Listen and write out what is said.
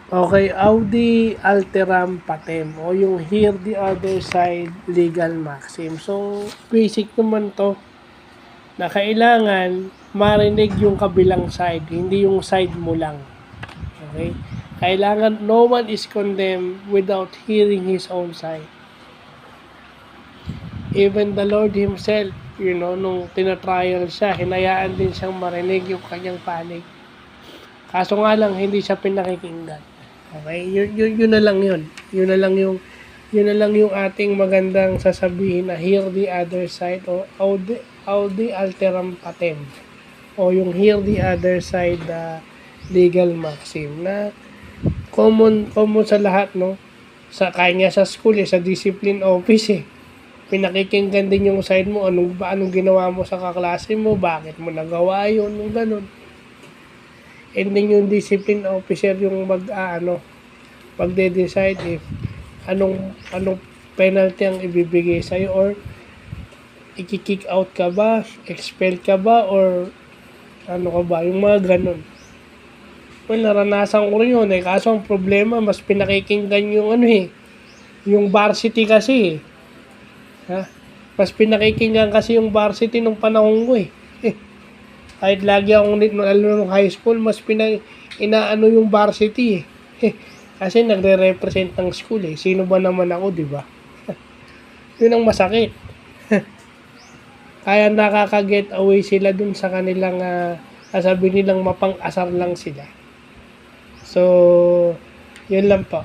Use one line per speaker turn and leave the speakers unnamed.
Okay, Audi Alteram Patem o yung Hear the Other Side Legal Maxim. So, basic naman to na kailangan marinig yung kabilang side, hindi yung side mo lang. Okay? Kailangan no one is condemned without hearing his own side. Even the Lord Himself, nung tinatrial siya, hinayaan din siyang marinig yung kanyang panig. Kaso nga lang, hindi siya pinakikinggan. Okay? Yun na lang yun. Yun na lang yung ating magandang sasabihin na hear the other side o Audi Alteram Patem o yung hear the other side legal maxim na common sa lahat, no? Kaya sa school, sa discipline office, pinakikinggan din yung side mo, anong ginawa mo sa kaklase mo, bakit mo nagawa yun, yung ganun. And then yung discipline officer yung magde-decide if anong penalty ang ibibigay sa'yo or i-kick out ka ba, expel ka ba, or ano ka ba, yung mga ganun. Well, naranasan ko rin yun kaso ang problema, mas pinakikinggan yung yung varsity kasi ha? Mas pinakikinggan kasi yung varsity nung panahon ko Kahit lagi akong nung high school, mas inaano yung varsity Kasi nagre-represent ng school Sino ba naman ako, di ba? Yun ang masakit. Kaya nakaka-get away sila dun sa kanilang sasabihin nilang mapang-asar lang sila. So, yun lang po.